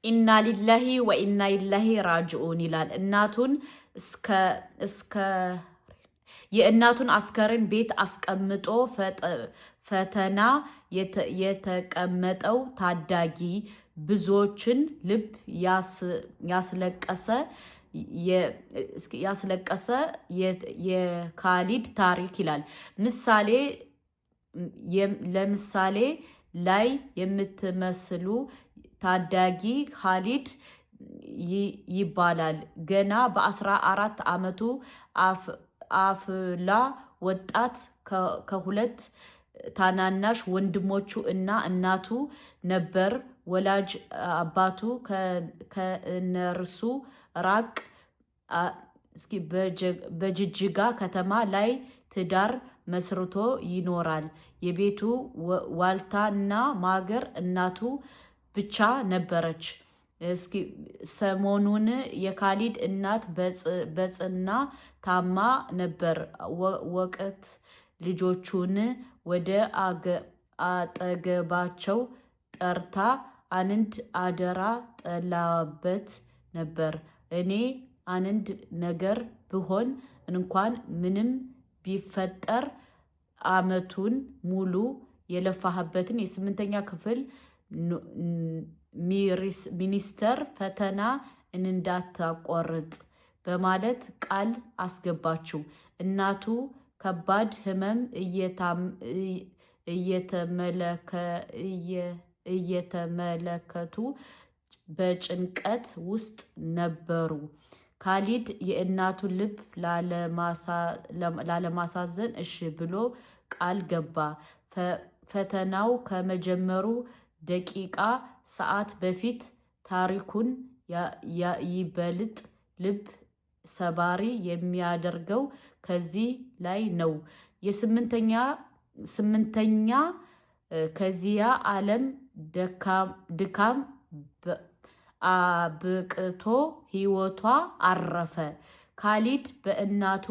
ኢና ሊላሂ ወኢና ኢለይሂ ራጅዑን ይላል። የእናቱን አስከሬን ቤት አስቀምጦ ፈተና የተቀመጠው ታዳጊ ብዙዎችን ልብ ያስለቀሰ የካሊድ ታሪክ ይላል። ለምሳሌ ላይ የምትመስሉ ታዳጊ ካሊድ ይባላል። ገና በ14 ዓመቱ አፍላ ወጣት ከሁለት ታናናሽ ወንድሞቹ እና እናቱ ነበር። ወላጅ አባቱ ከእነርሱ ራቅ በጅጅጋ ከተማ ላይ ትዳር መስርቶ ይኖራል። የቤቱ ዋልታ እና ማገር እናቱ ብቻ ነበረች። ሰሞኑን የካሊድ እናት በጽና ታማ ነበር። ወቅት ልጆቹን ወደ አጠገባቸው ጠርታ አንድ አደራ ጥላበት ነበር። እኔ አንድ ነገር ብሆን እንኳን ምንም ቢፈጠር አመቱን ሙሉ የለፋህበትን የ8ኛ ክፍል ሚኒስተር ፈተና እንዳታቋርጥ በማለት ቃል አስገባችው። እናቱ ከባድ ህመም እየተመለከቱ በጭንቀት ውስጥ ነበሩ። ካሊድ የእናቱን ልብ ላለማሳዘን እሺ ብሎ ቃል ገባ። ፈተናው ከመጀመሩ ደቂቃ ሰዓት በፊት ታሪኩን ይበልጥ ልብ ሰባሪ የሚያደርገው ከዚህ ላይ ነው። ስምንተኛ ከዚያ ዓለም ድካም አብቅቶ ህይወቷ አረፈ። ካሊድ በእናቱ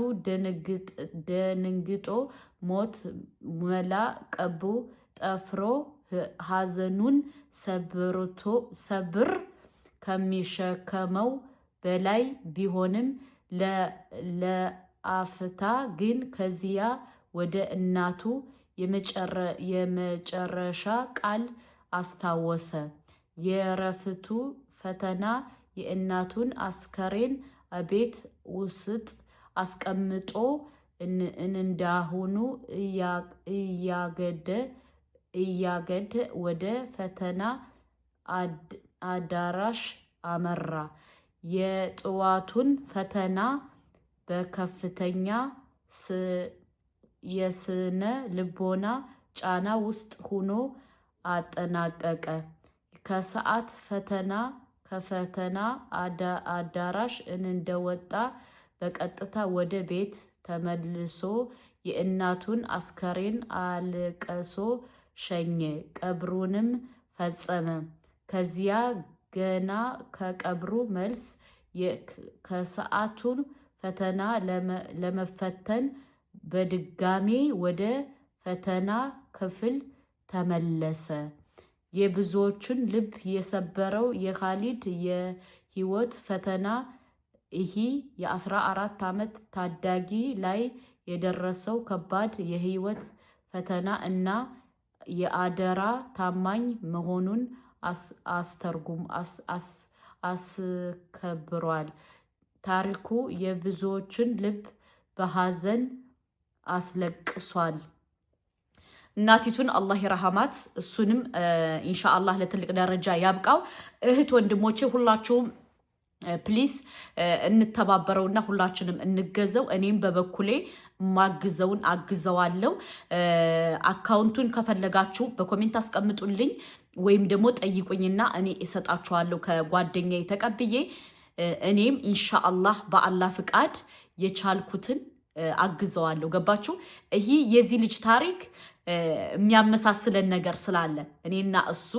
ደንግጦ ሞት መላ ቀቡ ጠፍሮ ሐዘኑን ሰብር ከሚሸከመው በላይ ቢሆንም ለአፍታ ግን ከዚያ ወደ እናቱ የመጨረሻ ቃል አስታወሰ። የረፍቱ ፈተና የእናቱን አስከሬን ቤት ውስጥ አስቀምጦ እንዳሁኑ እያገደ ወደ ፈተና አዳራሽ አመራ። የጠዋቱን ፈተና በከፍተኛ የስነ ልቦና ጫና ውስጥ ሆኖ አጠናቀቀ። ከሰዓት ከፈተና አዳራሽ እንደወጣ በቀጥታ ወደ ቤት ተመልሶ የእናቱን አስከሬን አልቅሶ ሸኘ። ቀብሩንም ፈጸመ። ከዚያ ገና ከቀብሩ መልስ ከሰዓቱን ፈተና ለመፈተን በድጋሜ ወደ ፈተና ክፍል ተመለሰ። የብዙዎቹን ልብ የሰበረው የካሊድ የህይወት ፈተና ይህ የ14 ዓመት ታዳጊ ላይ የደረሰው ከባድ የህይወት ፈተና እና የአደራ ታማኝ መሆኑን አስከብሯል። ታሪኩ የብዙዎችን ልብ በሐዘን አስለቅሷል። እናቲቱን አላህ ይረሃማት፣ እሱንም ኢንሻአላህ ለትልቅ ደረጃ ያብቃው። እህት ወንድሞቼ ሁላችሁም ፕሊዝ እንተባበረውና ሁላችንም እንገዘው። እኔም በበኩሌ ማግዘውን አግዘዋለሁ። አካውንቱን ከፈለጋችሁ በኮሜንት አስቀምጡልኝ ወይም ደግሞ ጠይቁኝና እኔ እሰጣችኋለሁ ከጓደኛዬ ተቀብዬ። እኔም ኢንሻአላህ በአላህ ፍቃድ የቻልኩትን አግዘዋለሁ። ገባችሁ? ይህ የዚህ ልጅ ታሪክ የሚያመሳስለን ነገር ስላለ እኔና እሱ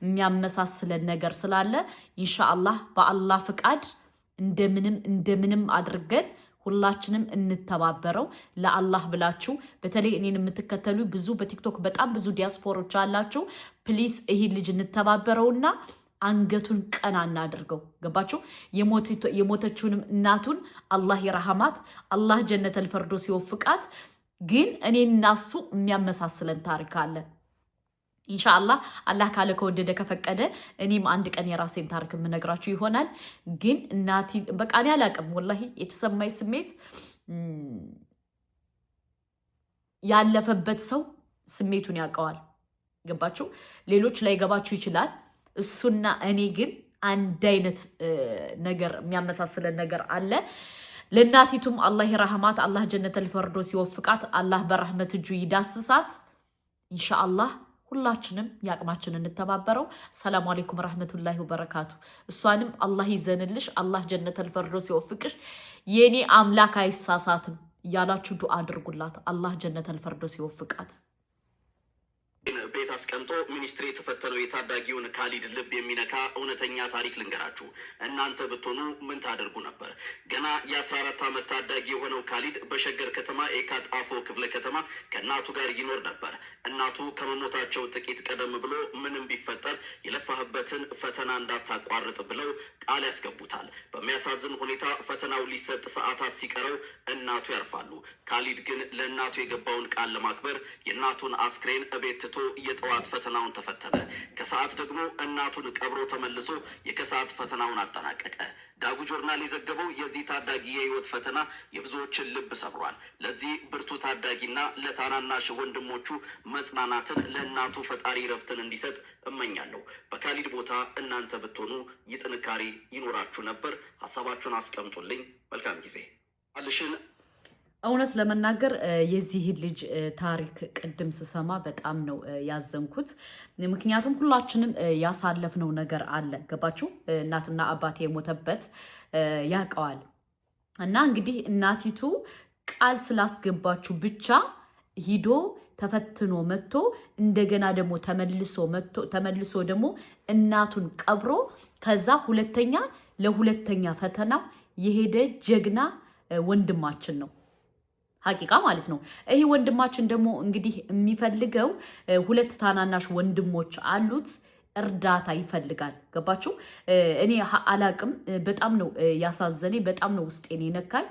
የሚያመሳስለን ነገር ስላለ ኢንሻአላህ በአላህ ፍቃድ እንደምንም አድርገን ሁላችንም እንተባበረው። ለአላህ ብላችሁ በተለይ እኔን የምትከተሉ ብዙ በቲክቶክ በጣም ብዙ ዲያስፖሮች አላችሁ። ፕሊስ ይህ ልጅ እንተባበረውና አንገቱን ቀና እናድርገው። ገባችሁ? የሞተችውንም እናቱን አላህ ይረሐማት፣ አላህ ጀነተል ፈርዶስ ይወፍቃት። ግን እኔና እሱ የሚያመሳስለን ታሪክ አለ። ኢንሻአላህ አላህ ካለ ከወደደ ከፈቀደ እኔም አንድ ቀን የራሴን ታሪክ የምነግራችሁ ይሆናል። ግን እናቴ በቃ እኔ አላቅም ወላሂ የተሰማኝ ስሜት ያለፈበት ሰው ስሜቱን ያውቀዋል። ገባችሁ? ሌሎች ላይ ገባችሁ ይችላል። እሱና እኔ ግን አንድ አይነት ነገር የሚያመሳስለን ነገር አለ። ለእናቲቱም አላህ ይረሐማት፣ አላህ ጀነተል ፈርዶስ ይወፍቃት፣ አላህ በረህመት እጁ ይዳስሳት። ኢንሻአላህ ሁላችንም ያቅማችንን እንተባበረው። ሰላም አለይኩም ወራህመቱላሂ ወበረካቱ። እሷንም አላህ ይዘንልሽ፣ አላህ ጀነተል ፈርዶስ ይወፍቅሽ፣ የኔ አምላክ አይሳሳትም ያላችሁ ዱአ አድርጉላት። አላህ ጀነተል ፈርዶስ ይወፍቃት። ቤት አስቀምጦ ሚኒስትሪ የተፈተነው የታዳጊውን ካሊድ ልብ የሚነካ እውነተኛ ታሪክ ልንገራችሁ። እናንተ ብትሆኑ ምን ታደርጉ ነበር? ገና የ14 ዓመት ታዳጊ የሆነው ካሊድ በሸገር ከተማ ኤካ ጣፎ ክፍለ ከተማ ከእናቱ ጋር ይኖር ነበር። እናቱ ከመሞታቸው ጥቂት ቀደም ብሎ ምንም ቢፈጠር የለፋህበትን ፈተና እንዳታቋርጥ ብለው ቃል ያስገቡታል። በሚያሳዝን ሁኔታ ፈተናው ሊሰጥ ሰዓታት ሲቀረው እናቱ ያርፋሉ። ካሊድ ግን ለእናቱ የገባውን ቃል ለማክበር የእናቱን አስክሬን እቤት ትቶ የጠዋት ፈተናውን ተፈተነ። ከሰዓት ደግሞ እናቱን ቀብሮ ተመልሶ የከሰዓት ፈተናውን አጠናቀቀ። ዳጉ ጆርናል የዘገበው የዚህ ታዳጊ የህይወት ፈተና የብዙዎችን ልብ ሰብሯል። ለዚህ ብርቱ ታዳጊና ለታናናሽ ወንድሞቹ መጽናናትን፣ ለእናቱ ፈጣሪ ረፍትን እንዲሰጥ እመኛለሁ። በካሊድ ቦታ እናንተ ብትሆኑ ይጥንካሬ ይኖራችሁ ነበር? ሀሳባችሁን አስቀምጡልኝ። መልካም ጊዜ አልሽን። እውነት ለመናገር የዚህ ልጅ ታሪክ ቅድም ስሰማ በጣም ነው ያዘንኩት። ምክንያቱም ሁላችንም ያሳለፍነው ነገር አለ። ገባችሁ? እናትና አባቴ የሞተበት ያውቀዋል። እና እንግዲህ እናቲቱ ቃል ስላስገባችሁ ብቻ ሂዶ ተፈትኖ መጥቶ እንደገና ደግሞ ተመልሶ ደግሞ እናቱን ቀብሮ ከዛ ለሁለተኛ ፈተናው የሄደ ጀግና ወንድማችን ነው። ሀቂቃ ማለት ነው። ይህ ወንድማችን ደግሞ እንግዲህ የሚፈልገው 2 ታናናሽ ወንድሞች አሉት። እርዳታ ይፈልጋል። ገባችሁ? እኔ አላቅም። በጣም ነው ያሳዘነኝ። በጣም ነው ውስጤን የነካኝ።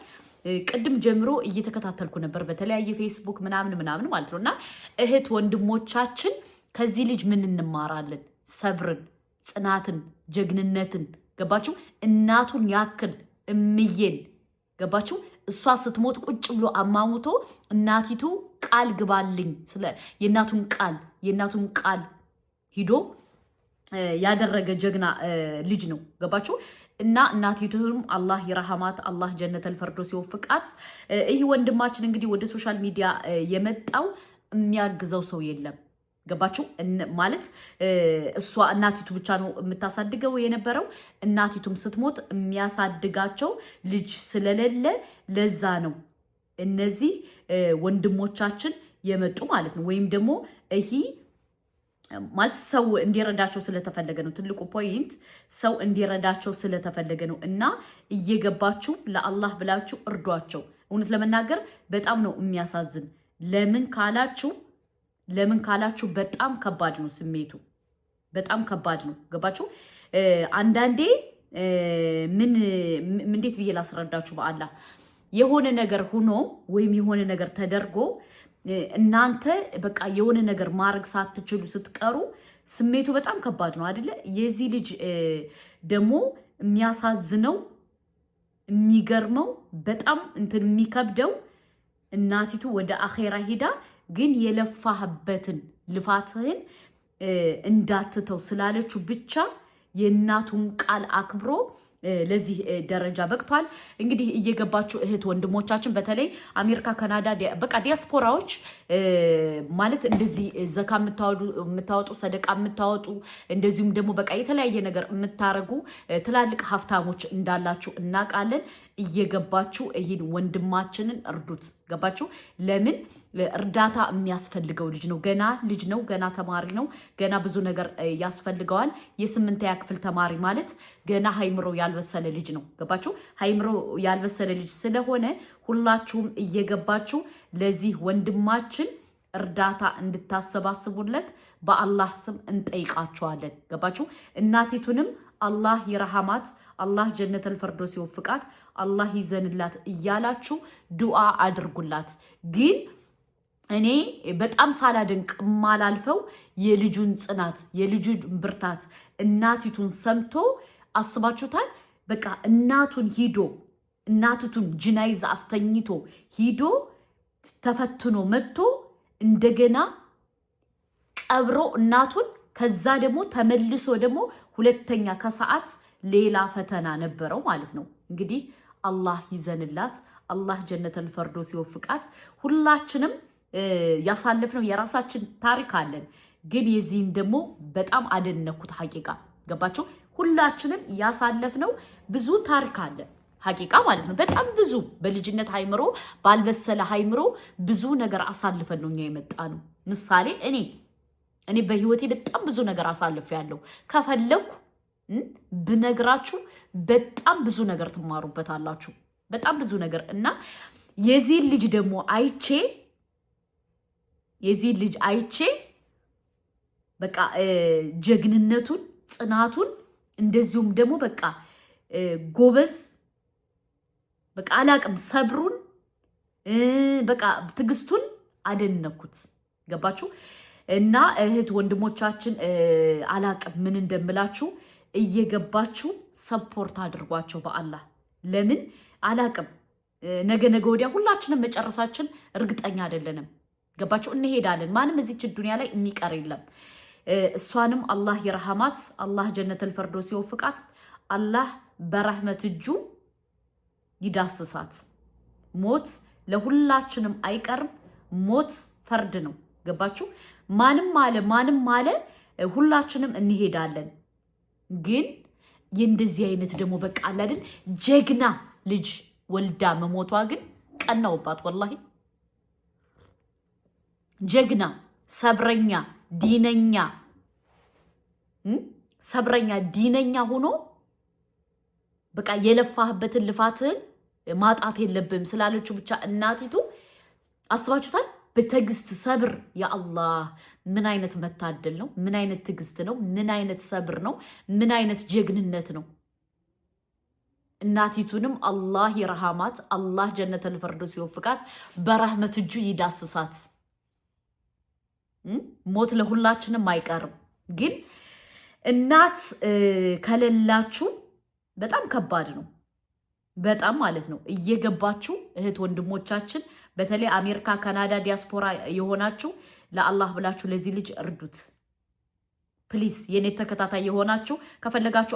ቅድም ጀምሮ እየተከታተልኩ ነበር በተለያየ ፌስቡክ ምናምን ማለት ነው። እና እህት ወንድሞቻችን ከዚህ ልጅ ምን እንማራለን? ሰብርን፣ ጽናትን፣ ጀግንነትን። ገባችሁ? እናቱን ያክል እምዬን ገባችሁ? እሷ ስትሞት ቁጭ ብሎ አማሙቶ እናቲቱ ቃል ግባልኝ ስለ የእናቱን ቃል ሂዶ ያደረገ ጀግና ልጅ ነው። ገባችሁ? እና እናቲቱም አላህ ይረሐማት፣ አላህ ጀነተል ፈርዶስ ይወፍቃት። ይህ ወንድማችን እንግዲህ ወደ ሶሻል ሚዲያ የመጣው የሚያግዘው ሰው የለም። ገባችሁ? ማለት እሷ እናቲቱ ብቻ ነው የምታሳድገው የነበረው። እናቲቱም ስትሞት የሚያሳድጋቸው ልጅ ስለሌለ ለዛ ነው እነዚህ ወንድሞቻችን የመጡ ማለት ነው። ወይም ደግሞ ይሄ ማለት ሰው እንዲረዳቸው ስለተፈለገ ነው። ትልቁ ፖይንት ሰው እንዲረዳቸው ስለተፈለገ ነው። እና እየገባችሁ ለአላህ ብላችሁ እርዷቸው። እውነት ለመናገር በጣም ነው የሚያሳዝን። ለምን ካላችሁ በጣም ከባድ ነው ስሜቱ፣ በጣም ከባድ ነው። ገባችሁ? አንዳንዴ እንዴት ብዬ ላስረዳችሁ? በአላህ የሆነ ነገር ሆኖ ወይም የሆነ ነገር ተደርጎ እናንተ በቃ የሆነ ነገር ማድረግ ሳትችሉ ስትቀሩ ስሜቱ በጣም ከባድ ነው አይደለ? የዚህ ልጅ ደግሞ የሚያሳዝነው የሚገርመው በጣም የሚከብደው እናቲቱ ወደ አኼራ ሂዳ ግን የለፋህበትን ልፋትህን እንዳትተው ስላለችው ብቻ የእናቱን ቃል አክብሮ ለዚህ ደረጃ በቅቷል። እንግዲህ እየገባችሁ እህት ወንድሞቻችን በተለይ አሜሪካ፣ ካናዳ በቃ ዲያስፖራዎች ማለት እንደዚህ ዘካ የምታወጡ ሰደቃ የምታወጡ እንደዚሁም ደግሞ በቃ የተለያየ ነገር የምታረጉ ትላልቅ ሀብታሞች እንዳላችሁ እናውቃለን። እየገባችሁ ይህን ወንድማችንን እርዱት። ገባችሁ? ለምን እርዳታ የሚያስፈልገው ልጅ ነው። ገና ልጅ ነው። ገና ተማሪ ነው። ገና ብዙ ነገር ያስፈልገዋል። የ8ኛ ክፍል ተማሪ ማለት ገና ሃይምሮ ያልበሰለ ልጅ ነው። ገባችሁ? ሃይምሮ ያልበሰለ ልጅ ስለሆነ ሁላችሁም እየገባችሁ ለዚህ ወንድማችን እርዳታ እንድታሰባስቡለት በአላህ ስም እንጠይቃቸዋለን። ገባችሁ? እናቲቱንም አላህ ይረሃማት፣ አላህ ጀነተል ፈርዶስ ይወፍቃት፣ አላህ ይዘንላት እያላችሁ ዱዓ አድርጉላት። ግን እኔ በጣም ሳላደንቅ ማላልፈው የልጁን ጽናት፣ የልጁን ብርታት እናቲቱን ሰምቶ አስባችሁታል? በቃ እናቲቱን ጅናይዝ አስተኝቶ ሂዶ ተፈትኖ መጥቶ እንደገና ቀብሮ እናቱን ከዛ ደግሞ ተመልሶ ደግሞ ሁለተኛ ከሰዓት ሌላ ፈተና ነበረው ማለት ነው። እንግዲህ አላህ ይዘንላት፣ አላህ ጀነተል ፈርዶስ ይወፍቃት። ሁላችንም ያሳለፍነው የራሳችን ታሪክ አለን። ግን የዚህን ደግሞ በጣም አደነኩት ሐቂቃ። ገባችሁ? ሁላችንም ያሳለፍነው ብዙ ታሪክ አለ ሐቂቃ ማለት ነው። በጣም ብዙ በልጅነት ሃይምሮ ባልበሰለ ሃይምሮ ብዙ ነገር አሳልፈን ነው እኛ የመጣ ነው። ምሳሌ እኔ በህይወቴ በጣም ብዙ ነገር አሳልፌያለሁ። ከፈለኩ ብነግራችሁ በጣም ብዙ ነገር ትማሩበታላችሁ። በጣም ብዙ ነገር እና የዚህ ልጅ አይቼ በቃ ጀግንነቱን፣ ጽናቱን እንደዚሁም ደግሞ በቃ ጎበዝ በቃ አላቅም ሰብሩን በቃ ትግስቱን አደነኩት። ገባችሁ? እና እህት ወንድሞቻችን አላቅም ምን እንደምላችሁ እየገባችሁ ሰፖርት አድርጓቸው በአላህ። ለምን አላቅም ነገ ወዲያ ሁላችንም መጨረሳችን እርግጠኛ አይደለንም። ገባችሁ? እንሄዳለን። ማንም እዚች ዱንያ ላይ የሚቀር የለም። እሷንም አላህ ይርሃማት፣ አላህ ጀነተል ፈርዶስ ይወፍቃት፣ አላህ በረህመት እጁ ይዳስሳት። ሞት ለሁላችንም አይቀርም። ሞት ፈርድ ነው። ገባችሁ? ማንም አለ ሁላችንም እንሄዳለን። ግን የእንደዚህ አይነት ደግሞ በቃ አለ አይደል ጀግና ልጅ ወልዳ መሞቷ ግን ቀናውባት። ወላሂ ጀግና፣ ሰብረኛ ዲነኛ ሆኖ በቃ የለፋህበትን ልፋትህን ማጣት የለብም ስላለችው ብቻ እናቲቱ አስባችሁታል? በትዕግስት ሰብር። ያ አላህ ምን አይነት መታደል ነው! ምን አይነት ትዕግስት ነው! ምን አይነት ሰብር ነው! ምን አይነት ጀግንነት ነው! እናቲቱንም አላህ ይርሃማት፣ አላህ ጀነተል ፈርዶስ ይወፍቃት፣ በረህመት እጁ ይዳስሳት። ሞት ለሁላችንም አይቀርም። ግን እናት ከሌላችሁ በጣም ከባድ ነው። በጣም ማለት ነው። እየገባችሁ እህት ወንድሞቻችን በተለይ አሜሪካ፣ ካናዳ ዲያስፖራ የሆናችሁ ለአላህ ብላችሁ ለዚህ ልጅ እርዱት ፕሊስ። የኔ ተከታታይ የሆናችሁ ከፈለጋችሁ